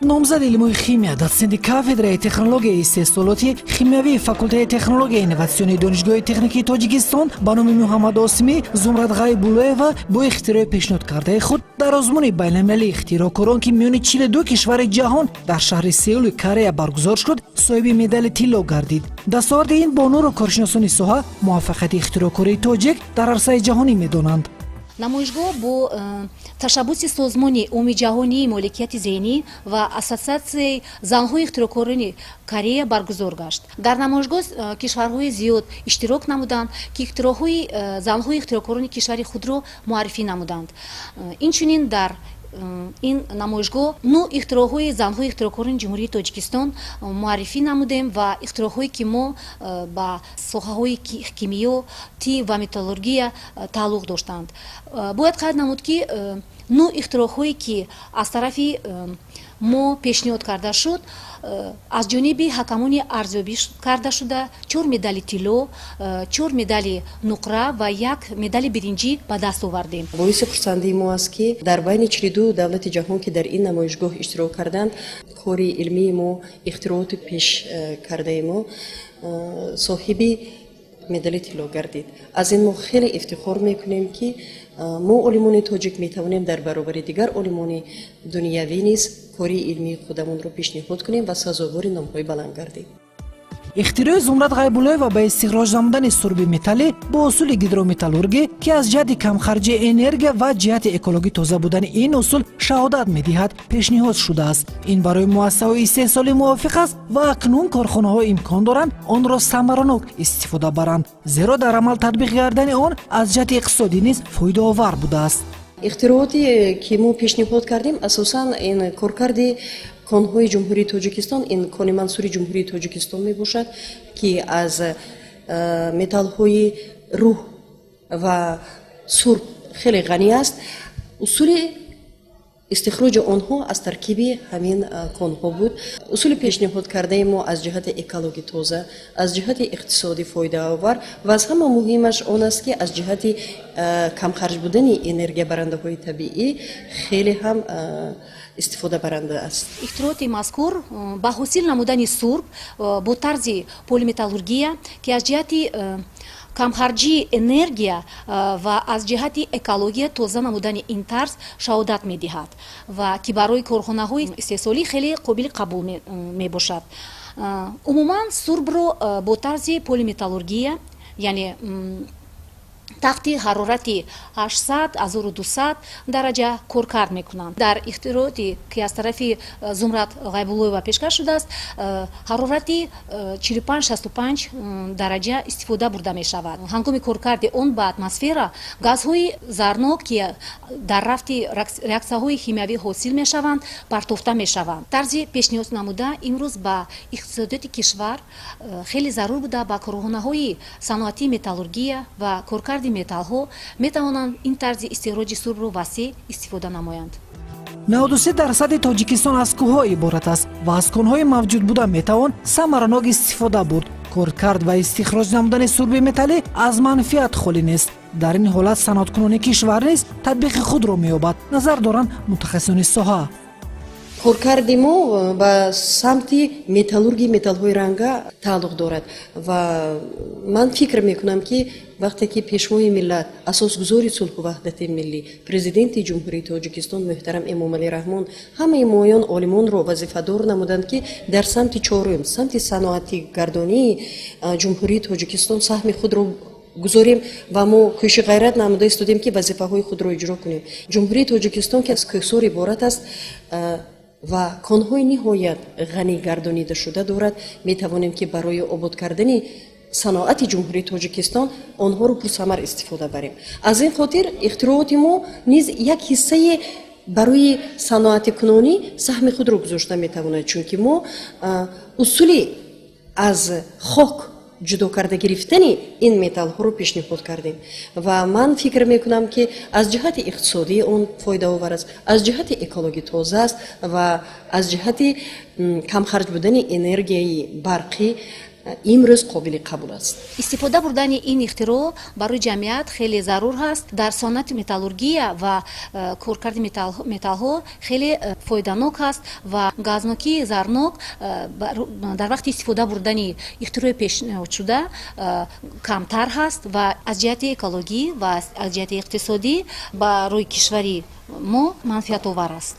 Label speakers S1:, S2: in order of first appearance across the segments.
S1: номзади илмҳои химия доценти кафедраи технологияи истеҳсолоти химиявии факултаи технологияи инноватсионии донишгоҳи техникии тоҷикистон ба номи муҳаммад осимӣ зумрат ғайбуллоева бо ихтирои пешниҳодкардаи худ дар озмуни байналмилалии ихтироъкорон ки миёни 42 кишвари ҷаҳон дар шаҳри Сеули Корея баргузор шуд соҳиби медали тилло гардид. дастоварди ин бонуро коршиносони соҳа муваффақияти ихтироъкории тоҷик дар арсаи ҷаҳонӣ медонанд.
S2: намоишгоҳ бо ташаббуси созмони умумиҷаҳонии моликияти зеҳнӣ ва ассотсиатсияи занҳои ихтироъкорони Корея баргузор гашт. дар намоишгоҳ кишварҳои зиёд иштирок намуданд ки ихтироъҳои занҳои ихтироъкорони кишвари худро муаррифӣ намуданд. инчунин дар ин намоишгоҳ ихтироъҳои занҳои ихтироъкорони ҷумҳурии Тоҷикистон муаррифӣ намудем ва ихтироъҳое ки мо ба соҳаҳои кимиё, тиб ва металлургия тааллуқ доштанд. бояд қайд намуд ки ихтироъҳое ки аз тарафи мо пешниҳод карда шуд аз ҷониби ҳакамони арзёбӣ карда шуда 4 медали тилло, 4 медали нуқра ва 1 медали биринҷӣ ба даст овардем.
S3: боиси хурсандии мо аст ки дар байни 42 давлати ҷаҳон ки дар ин намоишгоҳ иштирок карданд, кори илмии мо, ихтироъоти пеш кардаи мо соҳиби медали тилло гардид. аз ин мо хеле ифтихор мекунем ки мо олимони тоҷик метавонем дар баробари дигар олимони дунявӣ низ кори илмии худамонро пешниҳод кунем ва сазовори номҳои баланд гардем.
S1: ихтирои зумрат ғайбуллоева ба истихроҷ намудани сурби металлӣ бо усули гидрометаллургӣ ки аз ҷиҳати камхарҷии энергия ва ҷиҳати экологӣ тоза будани ин усул шаҳодат медиҳад пешниҳод шудааст. ин барои муассисаҳои истеҳсолӣ мувофиқ аст ва акнун корхонаҳо имкон доранд онро самаранок истифода баранд, зеро дар амал татбиқ кардани он аз ҷиҳати иқтисодӣ низ фоидаовар будааст.
S3: ихтироъоте ки мо пешниҳод кардем асосан ин коркарди конҳои ҷумҳурии Тоҷикистон, ин кони мансури ҷумҳурии Тоҷикистон мебошад ки аз металлҳои рӯҳ ва сурб хеле ғанӣ аст. усули истихроҷи онҳо аз таркиби ҳамин конҳо буд. усули пешниҳод кардаи мо аз ҷиҳати экологӣ тоза, аз ҷиҳати иқтисодӣ фоидаовар ва аз ҳама муҳимаш он аст ки аз ҷиҳати камхарҷ будани энергиябарандаҳои табиӣ хеле ҳам истифода баранда аст.
S2: ихтироъоти мазкур ба ҳосил намудани сурб бо тарзи полиметаллургия ки аз ҷиҳати камхарҷии энергия ва аз ҷиҳати экология тоза намудани ин тарз шаҳодат медиҳад ва ки барои корхонаҳои истеҳсолӣ хеле қобили қабул мебошад. умуман сурбро бо тарзи полиметаллургия, яъне тахти ҳарорати 800-1200 дараҷа коркард мекунанд. дар ихтироъоте ки аз тарафи зумрат ғайбуллоева пешкаш шудааст, ҳарорати 45-65 дараҷа истифода бурда мешавад. ҳангоми коркарди он ба атмосфера газҳои зарнок ки дар рафти реаксияҳои химиявӣ ҳосил мешаванд партофта мешаванд. тарзи пешниҳод намуда имрӯз ба иқтисодиёти кишвар хеле зарур буда ба корхонаҳои саноатии металлургия ва коркарди металлҳо метавонанд ин тарзи истихроҷи сурбро васеъ истифода намоянд.
S1: 93% Тоҷикистон аз кӯҳҳо иборат аст ва аз конҳои мавҷуд буда метавон самаранок истифода бурд. коркард ва истихроҷ намудани сурби металлӣ аз манфиат холӣ нест. дар ин ҳолат санъаткунони кишвар низ татбиқи худро меёбад, назар доранд мутахассисони соҳа.
S3: коркарди мо ба самти металлургии металлҳои ранга тааллуқ дорад ва ман фикр мекунам ки вақте ки пешвои миллат, асосгузори сулҳу ваҳдати миллӣ, президенти ҷумҳурии Тоҷикистон муҳтарам Эмомалӣ Раҳмон ҳамаи моён олимонро вазифадор намуданд ки дар самти чорум, самти саноати гардонии ҷумҳурии Тоҷикистон саҳми худро гузорем ва мо кӯши ғайрат намуда истодем ки вазифаҳои худро иҷро кунем. ҷумҳурии Тоҷикистон ки аз кӯҳсор иборат аст ва конҳои ниҳоят ғанӣ гардонида шуда дорад, метавонем ки барои обод кардани саноати ҷумҳурии Тоҷикистон онҳоро пурсамар истифода барем. аз ин хотир ихтироъоти мо низ як ҳиссаи барои саноати кунонӣ саҳми худро гузошта метавонад, чунки мо усули аз хок ҷудо карда гирифтани ин металлҳоро пешниҳод кардем ва ман фикр мекунам ки аз ҷиҳати иқтисодӣ он фоидаовар аст, аз ҷиҳати экологӣ тоза аст ва аз ҷиҳати камхарҷ будани энергияи барқӣ имрӯз қобили қабул аст.
S2: истифода бурдани ин ихтироъ барои ҷамъият хеле зарур ҳаст. Дар сонати металлургия ва коркарди металлҳо хеле фоиданок ҳаст ва газнокии зарнок дар вақти истифода бурдани ихтирои пешниҳодшуда камтар ҳаст ва аз ҷиҳати экологӣ ва аз ҷиҳати иқтисодӣ барои кишвари мо манфиатовар аст.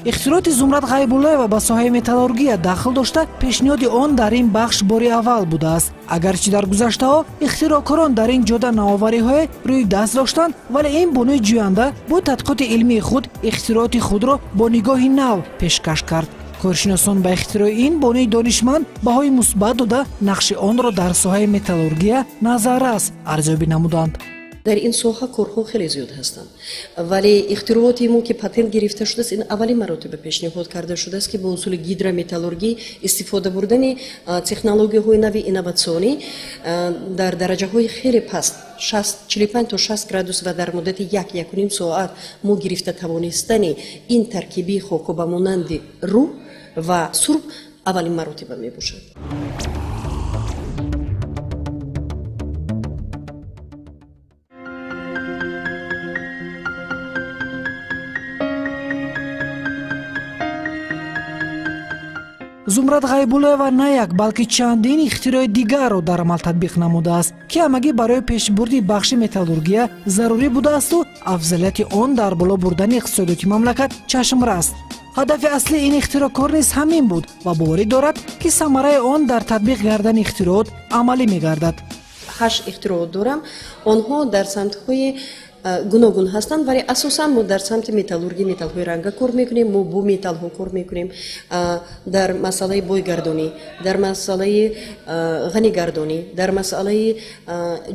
S1: ихтироъоти Зумрад Ғайбуллоева ба соҳаи металлургия дахл дошта пешниҳоди он дар ин бахш бори аввал будааст. Агарчи дар гузаштаҳо ихтироъкорон дар ин ҷода навовариҳое рӯи даст доштанд, вале ин бонуи ҷӯянда бо тадқиқоти илмии худ ихтироъоти худро бо нигоҳи нав пешкаш кард. коршиносон ба ихтирои ин бонуи донишманд баҳои мусбат дода нақши онро дар соҳаи металлургия назаррас арзёбӣ намуданд.
S3: дар ин соҳа корҳо хеле зиёд ҳастанд, вале ихтироъоти мо ки патент гирифта шудааст, ин аввалин маротиба пешниҳод карда шудааст ки бо усули гидрометаллургӣ истифода бурдани технологияҳои нави инноватсионӣ дар дараҷаҳои хеле паст 45 то 60 градус ва дар муддати 1-1.5 соат мо гирифта тавонистани ин таркиби хокоба монанди рӯ ва сурб аввалин маротиба мебошад.
S1: Зумрад Ғайбуллоева на як балки чандин ихтирои дигарро дар амал татбиқ намудааст, ки ҳамагӣ барои пешбурди бахши металлургия зарурӣ будаасту афзалияти он дар боло бурдани иқтисодиёти мамлакат чашмрас. ҳадафи аслии ин ихтироъкор низ ҳамин буд ва боварӣ дорад, ки самараи он дар татбиқ кардани ихтироот амалӣ мегардад.
S3: 8 ихтироот дорам. Онҳо дар самтҳои гуногун ҳастанд, вале асосан мо дар самти металлургӣ, металлҳои ранга кор мекунем, мо бо металлҳо кор мекунем, дар масъалаи бойгардонӣ, дар масъалаи ғанигардонӣ, дар масъалаи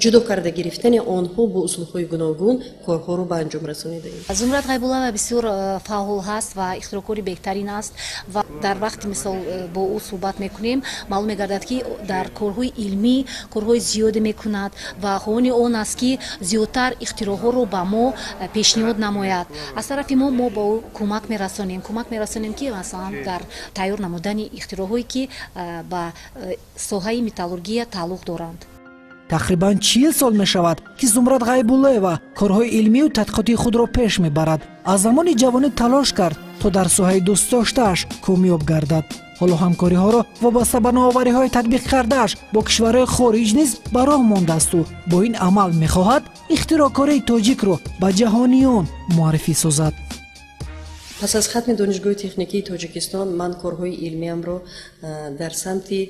S3: ҷудо карда гирифтани онҳо бо усулҳои гуногун корҳоро ба анҷом расонидаем.
S2: Зумрад Ғайбуллоева бисёр фаъол ҳаст ва ихтироъкори беҳтарин аст ва дар вақти мисол бо ӯ суҳбат мекунем, маълум мегардад ки дар корҳои илмӣ корҳои зиёде мекунад ва хоҳони он аст ки зиёдтар ихтироъҳо ба мо пешниҳод намояд. Аз тарафи мо ба ӯ кӯмак мерасонем ки масалан дар тайёр намудани ихтироъҳое ки ба соҳаи металлургия тааллуқ доранд.
S1: тақрибан 40 сол мешавад ки Зумрад Ғайбуллоева корҳои илмию тадқиқотии худро пеш мебарад. аз замони ҷавонӣ талош кард то дар соҳаи дӯстдоштааш комёб гардад. ҳоло ҳамкориҳоро вобаста ба нововариҳои татбиқ кардааш бо кишварҳои хориҷ низ ба роҳ мондаасту бо ин амал мехоҳад ихтироъкории тоҷикро ба ҷаҳониён муаррифӣ созад.
S3: пас аз хатми донишгоҳи техникии тоҷикистон ман корҳои илмиамро дар самти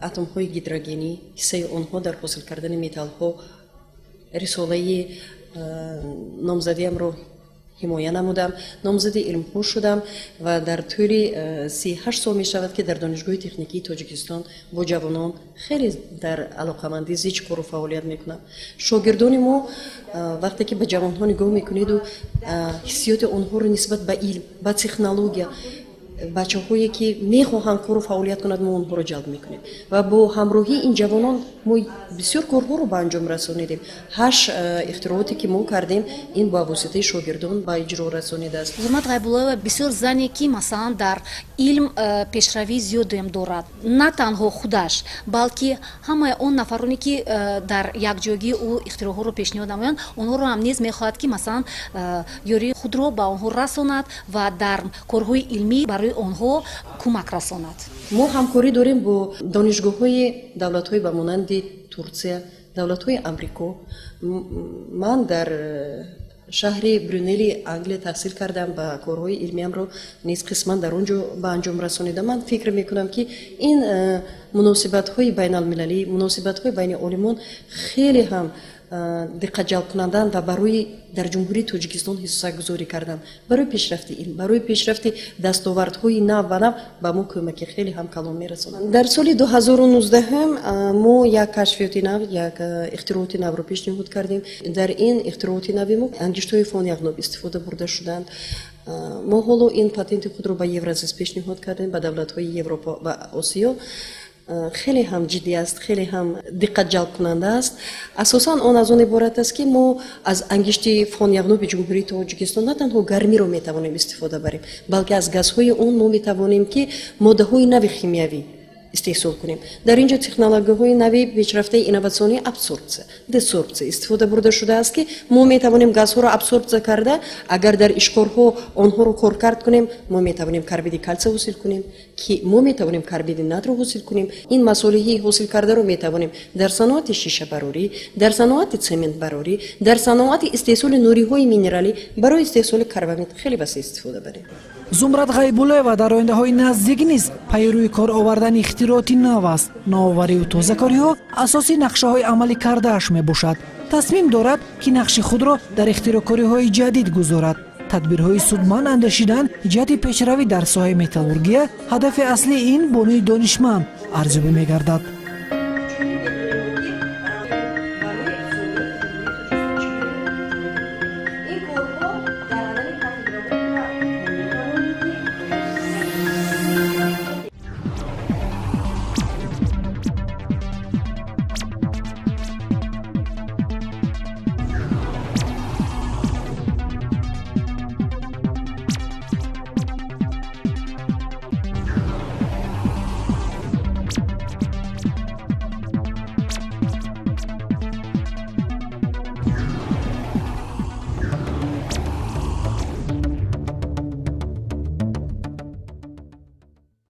S3: атомҳои гидрогенӣ, ҳиссаи онҳо дар ҳосил кардани металлҳо рисолаи номзадиамро ҳимоя намудам, номзади илмҳо шудам ва дар тӯли 38 сол мешавад ки дар донишгоҳи техникии тоҷикистон бо ҷавонон хеле дар алоқамандӣ зич кору фаъолият мекунам. шогирдони мо вақте ки ба ҷавонҳо нигоҳ мекунеду ҳиссиёти онҳоро нисбат ба илм, ба технология, бачаҳое ки мехоҳанд кору фаъолият кунад, мо онҳоро ҷалб мекунем ва бо ҳамроҳии ин ҷавонон мо бисёр корҳоро ба анҷом расонидем. 8 ихтироъоте ки мо кардем, ин ба воситаи шогирдон ба иҷро расонидааст.
S2: Зумрад Ғайбуллоева бисёр зане ки масалан дар илм пешравии зиёдем дорад, на танҳо худаш, балки ҳамаи он нафароне ки дар якҷоягӣ ӯ ихтироъҳоро пешниҳод намоянд, онҳоро ҳам низ мехоҳад ки масалан ёрии худро ба онҳо расонад ва дар корҳои илмӣ барои онҳо кӯмак расонад.
S3: мо ҳамкорӣ дорем бо донишгоҳҳои давлатҳои ба монанди Турсия, давлатҳои Амрико. ман дар шаҳри Брюнели, Англия таҳсил кардам ва корҳои илмиамро низ қисман дар он ҷо ба анҷом расонидам. ман фикр мекунам ки ин муносибатҳои байналмилалӣ, муносибатҳои байни олимон хеле ҳам диққатҷалбкунанданд ва барои дар ҷумҳурии Тоҷикистон ҳиссагузорӣ кардан, барои пешрафти илм, барои пешрафти дастовардҳои нав ва нав ба мо кӯмаки хеле ҳам калон мерасонанд. дар соли 2019 мо як кашфиёти нав, як ихтироъоти навро пешниҳод кардем. дар ин ихтироъоти нави мо ангиштҳои фонягноб истифода бурда шуданд. мо ҳоло ин патенти худро ба Евразис пешниҳод кардем, ба давлатҳои Европа ва Осиё. хеле ҳам ҷиддӣ аст, хеле ҳам диққатҷалбкунанда аст. асосан он аз он иборат аст ки мо аз ангишти фонягноби ҷумҳурии Тоҷикистон на танҳо гармиро метавонем истифода барем, балки аз газҳои он мо метавонем ки моддаҳои нави химиявӣ استحصال کنیم. در اینجا تکنولوژی‌های نوی پیشرفته اینواسیونی ابسوربسیون، دسوربسیون استفاده برده شده است که ما میتوانیم گازها را ابسورب کرده اگر در اشکارها آنها رو کارکرد کنیم ما میتوانیم کربید کلسیم حاصل کنیم که ما میتوانیم کربید نتر حاصل کنیم. این مسائلی حاصل کرده رو میتوانیم در صنعت شیشه باراری، در صنعت سمنت باراری، در صنعت استحصال نوری‌های مینرالی برای استحصال کربامید خیلی وسیع استفاده بریم.
S1: зумрат ғайбуллоева дар ояндаҳои наздик низ пайрӯи кор овардани ихтироъоти нав аст. нововарию тозакориҳо асоси нақшаҳои амалӣ кардааш мебошад. тасмим дорад ки нақши худро дар ихтироъкориҳои ҷадид гузорад. тадбирҳои судманд андешидан ҷиҳати пешравӣ дар соҳаи металлургия ҳадафи аслии ин бонуи донишманд арзёбӣ мегардад.